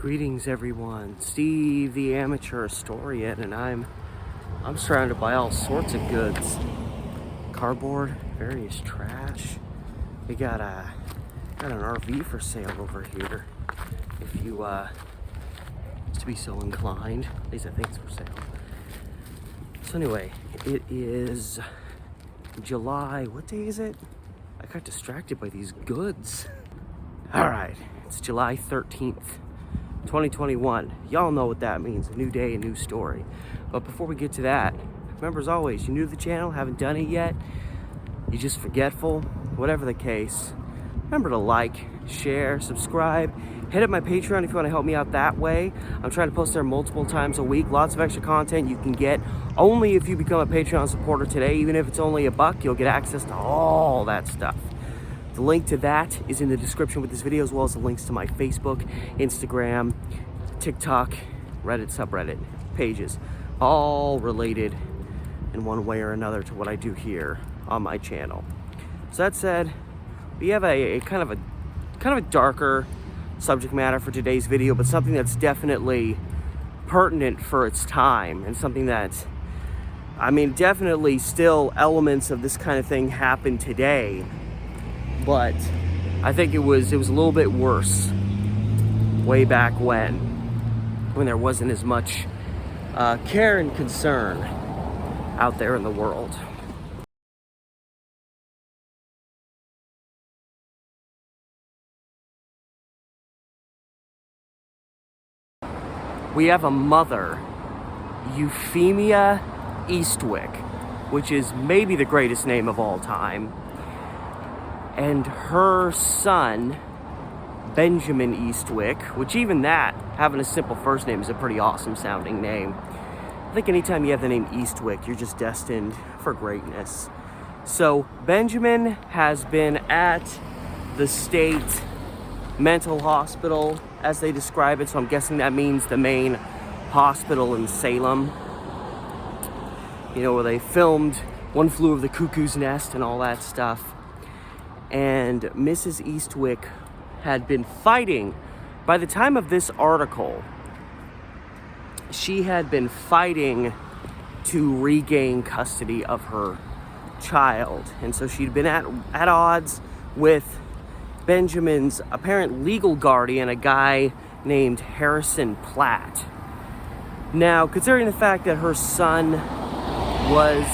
Greetings everyone, Steve the amateur historian, and I'm surrounded by all sorts of goods. Cardboard, various trash. We got an RV for sale over here. If you to be so inclined. At least I think it's for sale. So anyway, it is July, what day is it? I got distracted by these goods. Alright, it's July 13th. 2021. Y'all know what that means. A new day, a new story. But before we get to that, remember as always, you're new to the channel, haven't done it yet, you're just forgetful, whatever the case, remember to like, share, subscribe, hit up my Patreon if you want to help me out that way. I'm trying to post there multiple times a week. Lots of extra content you can get only if you become a Patreon supporter today. Even if it's only $1, you'll get access to all that stuff. The link to that is in the description with this video, as well as the links to my Facebook, Instagram, TikTok, Reddit, subreddit pages, all related in one way or another to what I do here on my channel. So that said, we have a kind of a darker subject matter for today's video, but something that's definitely pertinent for its time, and something that, I mean, definitely still elements of this kind of thing happen today. But I think it was a little bit worse way back when there wasn't as much care and concern out there in the world. We have a mother, Euphemia Eastwick, which is maybe the greatest name of all time. And her son, Benjamin Eastwick, which even that, having a simple first name, is a pretty awesome sounding name. I think anytime you have the name Eastwick, you're just destined for greatness. So Benjamin has been at the state mental hospital, as they describe it, so I'm guessing that means the main hospital in Salem. You know, where they filmed One Flew Over the Cuckoo's Nest and all that stuff. And Mrs. Eastwick had been fighting, by the time of this article, she had been fighting to regain custody of her child. And so she'd been at odds with Benjamin's apparent legal guardian, a guy named Harrison Platt. Now, considering the fact that her son was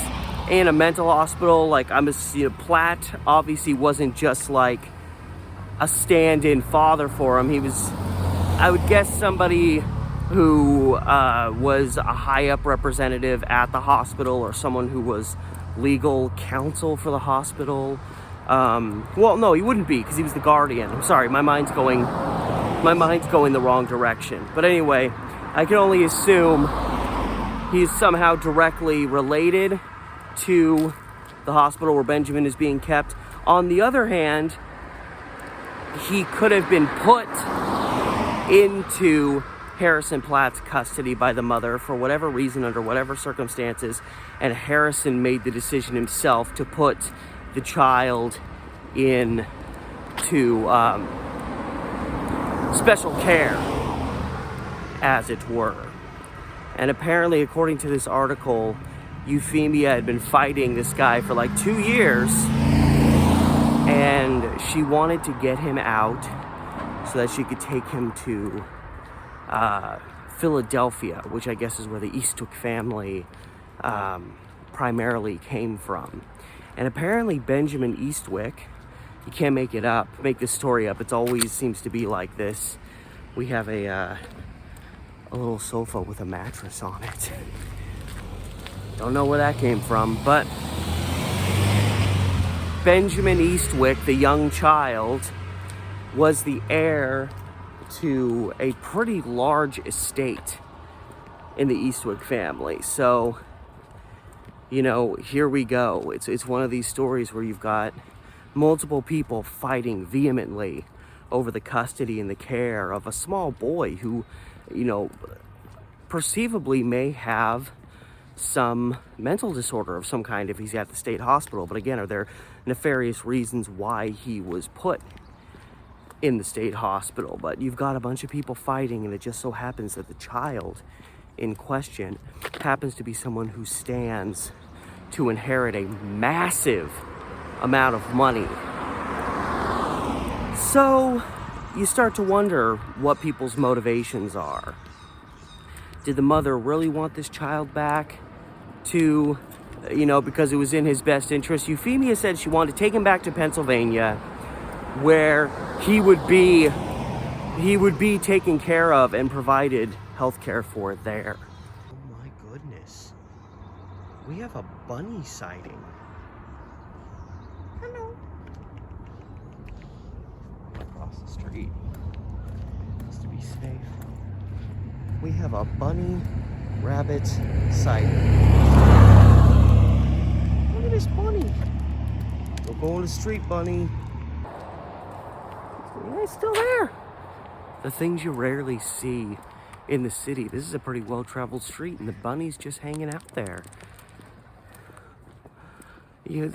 in a mental hospital, like, Platt obviously wasn't just like a stand-in father for him. He was, I would guess, somebody who was a high-up representative at the hospital, or someone who was legal counsel for the hospital. Well, no, he wouldn't be, because he was the guardian. I'm sorry, my mind's going the wrong direction. But anyway, I can only assume he's somehow directly related to the hospital where Benjamin is being kept. On the other hand, he could have been put into Harrison Platt's custody by the mother for whatever reason, under whatever circumstances, and Harrison made the decision himself to put the child in to special care, as it were. And apparently, according to this article, Euphemia had been fighting this guy for like 2 years, and she wanted to get him out so that she could take him to Philadelphia, which I guess is where the Eastwick family primarily came from. And apparently Benjamin Eastwick, you can't make this story up, it always seems to be like this. We have a little sofa with a mattress on it. Don't know where that came from, but Benjamin Eastwick, the young child, was the heir to a pretty large estate in the Eastwick family. So, you know, here we go. It's one of these stories where you've got multiple people fighting vehemently over the custody and the care of a small boy who, you know, perceivably may have some mental disorder of some kind if he's at the state hospital. But again, are there nefarious reasons why he was put in the state hospital. But you've got a bunch of people fighting, and it just so happens that the child in question happens to be someone who stands to inherit a massive amount of money. So you start to wonder what people's motivations are. Did the mother really want this child back to, because it was in his best interest? Euphemia said she wanted to take him back to Pennsylvania, where he would be taken care of and provided health care for there. Oh my goodness. We have a bunny sighting. Hello. Across the street. Just to be safe. We have a bunny rabbit sighting. Look at this bunny. Don't go on the street, bunny. Yeah, it's still there. The things you rarely see in the city. This is a pretty well-traveled street, and the bunny's just hanging out there.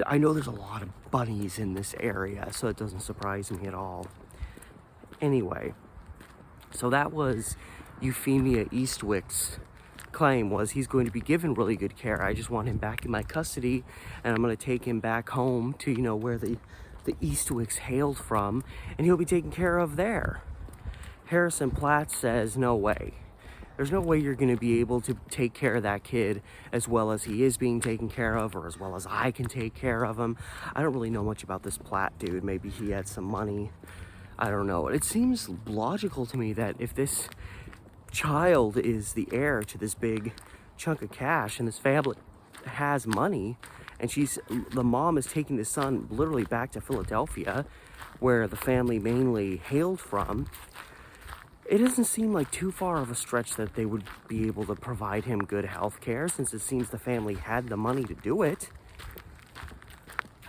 I know there's a lot of bunnies in this area, so it doesn't surprise me at all. Anyway, so that was Euphemia Eastwick's claim, was he's going to be given really good care. I just want him back in my custody, and I'm going to take him back home to, where the Eastwicks hailed from, and he'll be taken care of there. Harrison Platt says, no way. There's no way you're going to be able to take care of that kid as well as he is being taken care of, or as well as I can take care of him. I don't really know much about this Platt dude. Maybe he had some money. I don't know. It seems logical to me that if this child is the heir to this big chunk of cash, and this family has money, and the mom is taking the son literally back to Philadelphia, where the family mainly hailed from, it doesn't seem like too far of a stretch that they would be able to provide him good health care, since it seems the family had the money to do it.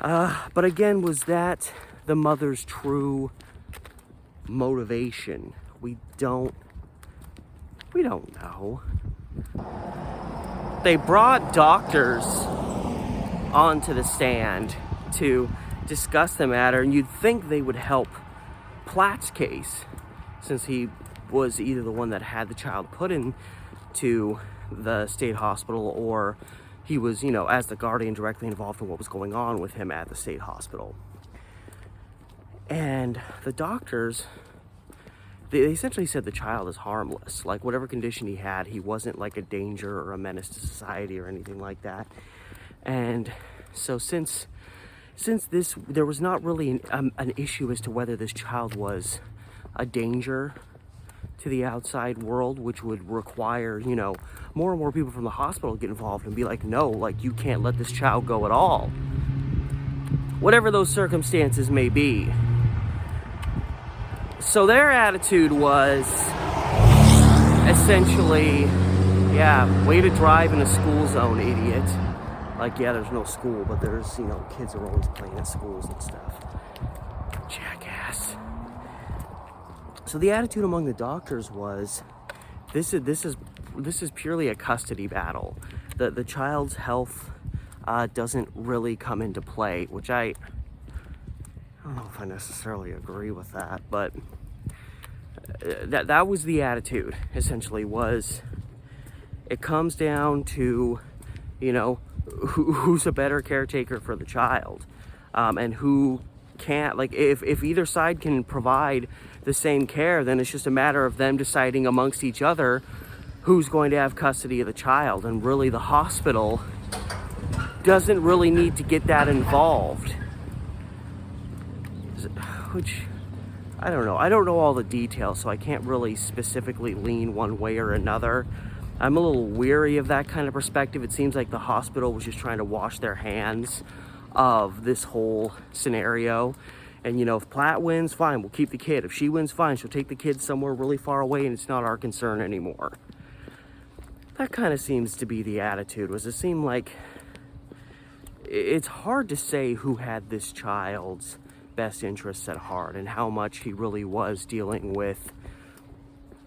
But again, was that the mother's true motivation? We don't know. They brought doctors onto the stand to discuss the matter, and you'd think they would help Platt's case, since he was either the one that had the child put into the state hospital, or he was, as the guardian, directly involved in what was going on with him at the state hospital. And the doctors, they essentially said the child is harmless. Like, whatever condition he had, he wasn't like a danger or a menace to society or anything like that. And so since there was not really an issue as to whether this child was a danger to the outside world, which would require, more and more people from the hospital get involved and be like, no, like, you can't let this child go at all. Whatever those circumstances may be. So their attitude was essentially, yeah, way to drive in a school zone, idiot. Like, yeah, there's no school, but there's, kids are always playing at schools and stuff. Jackass. So the attitude among the doctors was, this is purely a custody battle. The child's health doesn't really come into play, which I don't know if I necessarily agree with that, but that was the attitude, essentially, was it comes down to, who's a better caretaker for the child, and who can't. Like, if either side can provide the same care, then it's just a matter of them deciding amongst each other who's going to have custody of the child, and really the hospital doesn't really need to get that involved. Which, I don't know. I don't know all the details, so I can't really specifically lean one way or another. I'm a little weary of that kind of perspective. It seems like the hospital was just trying to wash their hands of this whole scenario. And, if Platt wins, fine, we'll keep the kid. If she wins, fine, she'll take the kid somewhere really far away, and it's not our concern anymore. That kind of seems to be the attitude. It seemed like it's hard to say who had this child's best interests at heart, and how much he really was dealing with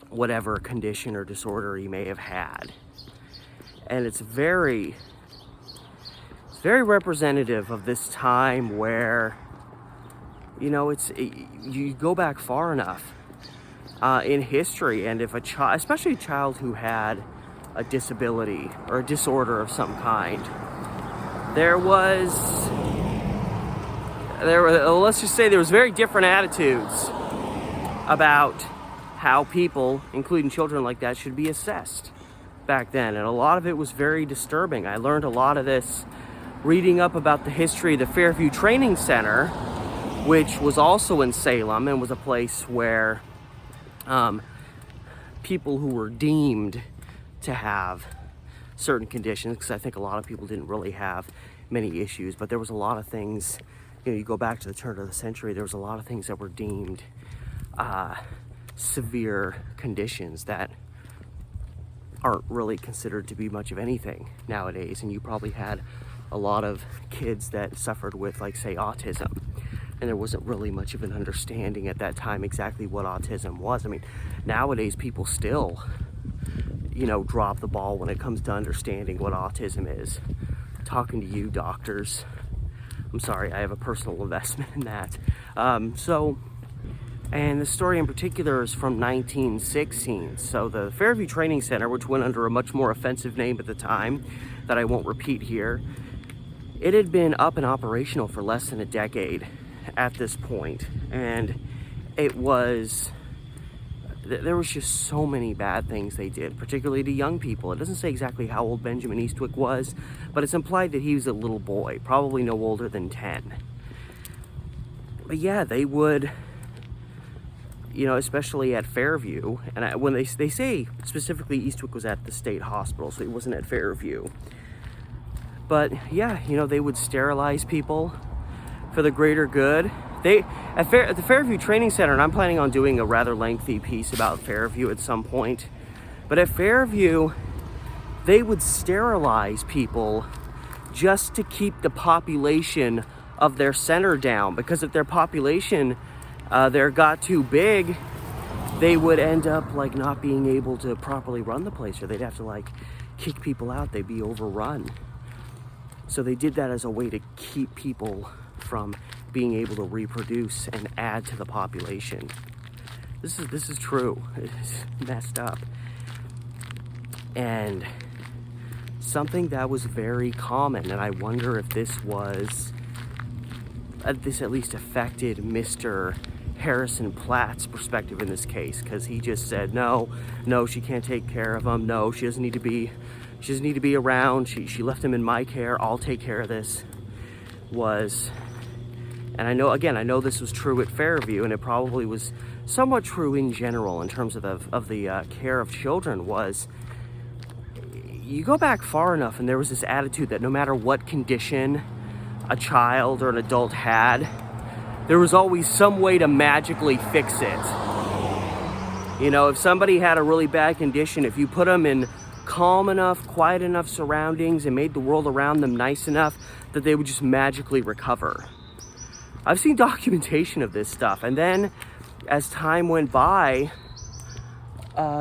whatever condition or disorder he may have had. And it's very representative of this time where You know, you go back far enough in history, and if a child, especially a child who had a disability or a disorder of some kind, let's just say there was very different attitudes about how people, including children like that, should be assessed back then. And a lot of it was very disturbing. I learned a lot of this reading up about the history of the Fairview Training Center, which was also in Salem and was a place where people who were deemed to have certain conditions, because I think a lot of people didn't really have many issues, but there was a lot of things, you know, you go back to the turn of the century, there was a lot of things that were deemed severe conditions that aren't really considered to be much of anything nowadays. And you probably had a lot of kids that suffered with, like, say, autism, and there wasn't really much of an understanding at that time exactly what autism was. I mean, nowadays people still, you know, drop the ball when it comes to understanding what autism is. Talking to you doctors, I'm sorry, I have a personal investment in that. And the story in particular is from 1916. So the Fairview Training Center, which went under a much more offensive name at the time that I won't repeat here, it had been up and operational for less than a decade at this point. And there was just so many bad things they did, particularly to young people. It doesn't say exactly how old Benjamin Eastwick was, but it's implied that he was a little boy, probably no older than 10. But yeah, they would, you know, especially at Fairview, and when they say specifically Eastwick was at the state hospital, so he wasn't at Fairview. But yeah, you know, they would sterilize people for the greater good. At the Fairview Training Center, and I'm planning on doing a rather lengthy piece about Fairview at some point, but at Fairview, they would sterilize people just to keep the population of their center down, because if their population there got too big, they would end up, like, not being able to properly run the place, or they'd have to, like, kick people out. They'd be overrun. So they did that as a way to keep people from being able to reproduce and add to the population. This is true. It's messed up. And something that was very common, and I wonder if this at least affected Mr. Harrison Platt's perspective in this case, because he just said, no, she can't take care of him. No, she doesn't need to be around. She left him in my care. I'll take care of this. And I know this was true at Fairview, and it probably was somewhat true in general in terms of the care of children. Was you go back far enough, and there was this attitude that no matter what condition a child or an adult had, there was always some way to magically fix it. You know, if somebody had a really bad condition, if you put them in calm enough, quiet enough surroundings and made the world around them nice enough, that they would just magically recover. I've seen documentation of this stuff. And then as time went by,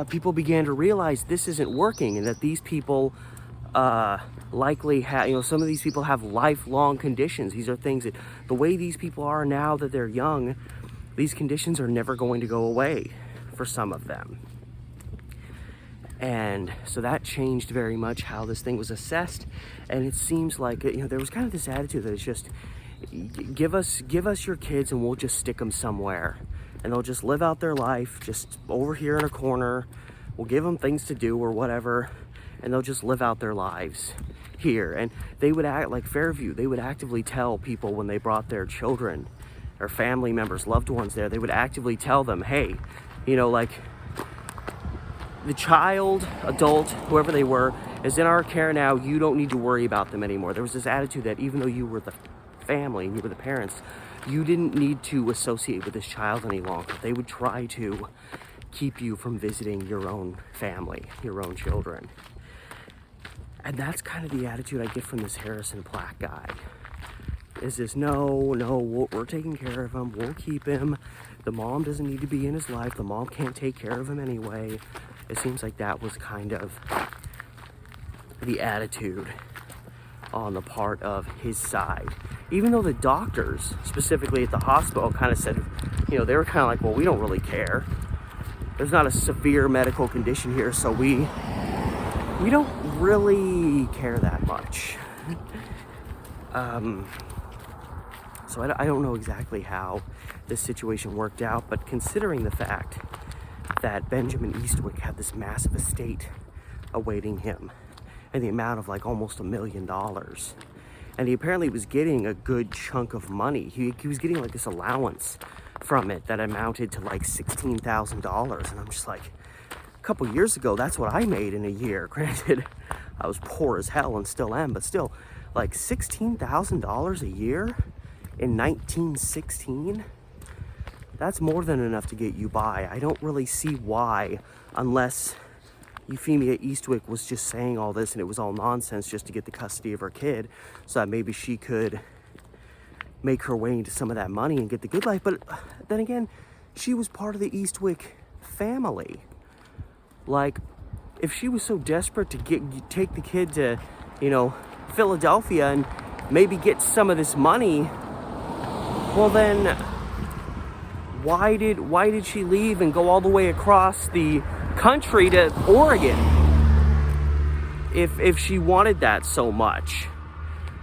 people began to realize this isn't working, and that these people likely have, you know, some of these people have lifelong conditions. These are things that, the way these people are now that they're young, these conditions are never going to go away for some of them. And so that changed very much how this thing was assessed. And it seems like, you know, there was kind of this attitude that it's just, give us your kids and we'll just stick them somewhere, and they'll just live out their life just over here in a corner. We'll give them things to do or whatever, and they'll just live out their lives here. And they would act like Fairview. They would actively tell people when they brought their children or family members, loved ones there, they would actively tell them, hey, you know, like, the child, adult, whoever they were, is in our care now. You don't need to worry about them anymore. There was this attitude that even though you were the family and you were the parents, you didn't need to associate with this child any longer. They would try to keep you from visiting your own family, your own children. And that's kind of the attitude I get from this Harrison Platt guy. Is this, no, we're taking care of him. We'll keep him. The mom doesn't need to be in his life. The mom can't take care of him anyway. It seems like that was kind of the attitude on the part of his side. even though the doctors, specifically at the hospital, kind of said, you know, they were kind of like, well, we don't really care. There's not a severe medical condition here, so we don't really care that much. So I don't know exactly how this situation worked out, but considering the fact that Benjamin Eastwick had this massive estate awaiting him, and the amount of like almost $1 million, and he apparently was getting a good chunk of money. He was getting like this allowance from it that amounted to like $16,000, and I'm just like, a couple years ago, that's what I made in a year. Granted, I was poor as hell and still am, but still, like $16,000 a year in 1916, that's more than enough to get you by. I don't really see why, unless Euphemia Eastwick was just saying all this and it was all nonsense just to get the custody of her kid, so that maybe she could make her way into some of that money and get the good life. But then again, she was part of the Eastwick family. Like, if she was so desperate to take the kid to, you know, Philadelphia and maybe get some of this money, well then, why did she leave and go all the way across the country to Oregon? If she wanted that so much,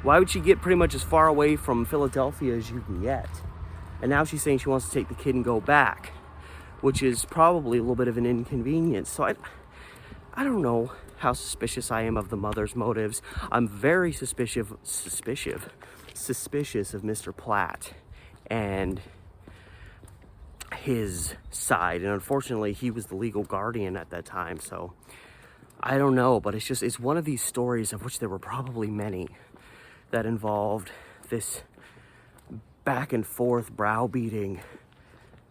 why would she get pretty much as far away from Philadelphia as you can get? And now she's saying she wants to take the kid and go back, which is probably a little bit of an inconvenience. So I don't know how suspicious I am of the mother's motives. I'm very suspicious of Mr. Platt and his side. And unfortunately, he was the legal guardian at that time. So I don't know, but it's one of these stories, of which there were probably many, that involved this back and forth browbeating,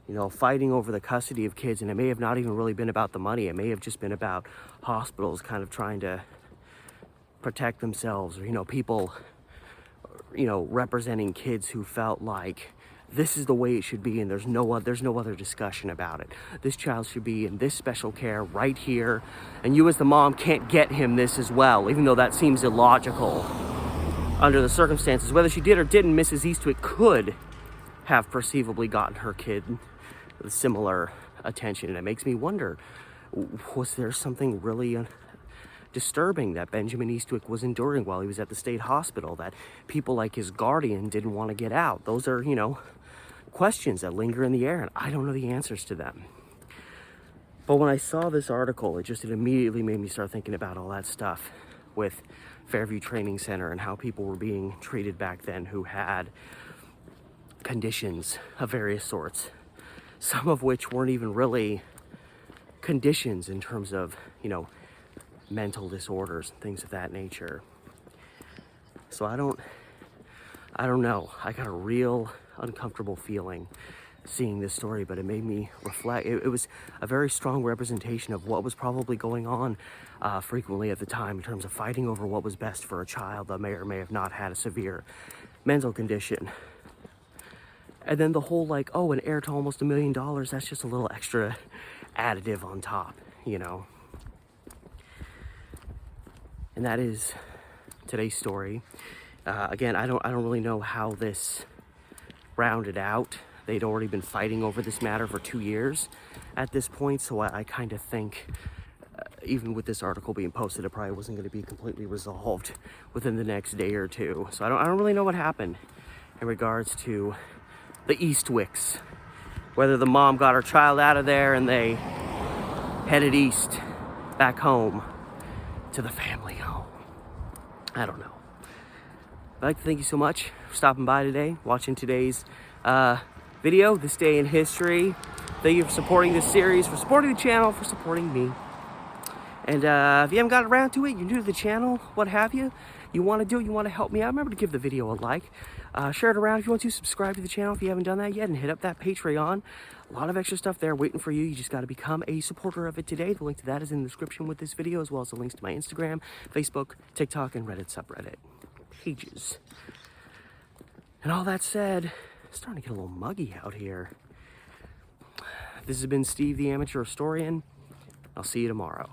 you know, fighting over the custody of kids. And it may have not even really been about the money. It may have just been about hospitals kind of trying to protect themselves, or, you know, people, you know, representing kids who felt like this is the way it should be and there's no other discussion about it. This child should be in this special care right here, and you as the mom can't get him this as well, even though that seems illogical under the circumstances. Whether she did or didn't, Mrs. Eastwick could have perceivably gotten her kid similar attention. And it makes me wonder, was there something really disturbing that Benjamin Eastwick was enduring while he was at the state hospital that people like his guardian didn't want to get out? Those are, you know, questions that linger in the air, and I don't know the answers to them. But when I saw this article, it immediately made me start thinking about all that stuff with Fairview Training Center and how people were being treated back then who had conditions of various sorts, some of which weren't even really conditions in terms of, you know, mental disorders and things of that nature. So I don't know. I got a real uncomfortable feeling seeing this story, but it made me reflect. It was a very strong representation of what was probably going on frequently at the time, in terms of fighting over what was best for a child that may or may have not had a severe mental condition. And then the whole, like, oh, an heir to almost $1 million, that's just a little extra additive on top, you know. And that is today's story. Again, I don't really know how this rounded out. They'd already been fighting over this matter for 2 years at this point, so I kind of think, even with this article being posted, it probably wasn't going to be completely resolved within the next day or two. So I don't really know what happened in regards to the Eastwicks, whether the mom got her child out of there and they headed east, back home, to the family home. I don't know. I'd like to thank you so much for stopping by today, watching today's video, This Day in History. Thank you for supporting this series, for supporting the channel, for supporting me. And if you haven't got around to it, you're new to the channel, what have you, you want to do it, you want to help me out, remember to give the video a like. Share it around if you want to. Subscribe to the channel if you haven't done that yet, and hit up that Patreon. A lot of extra stuff there waiting for you. You just got to become a supporter of it today. The link to that is in the description with this video, as well as the links to my Instagram, Facebook, TikTok, and Reddit subreddit pages. And all that said, it's starting to get a little muggy out here. This has been Steve, the Amateur Historian. I'll see you tomorrow.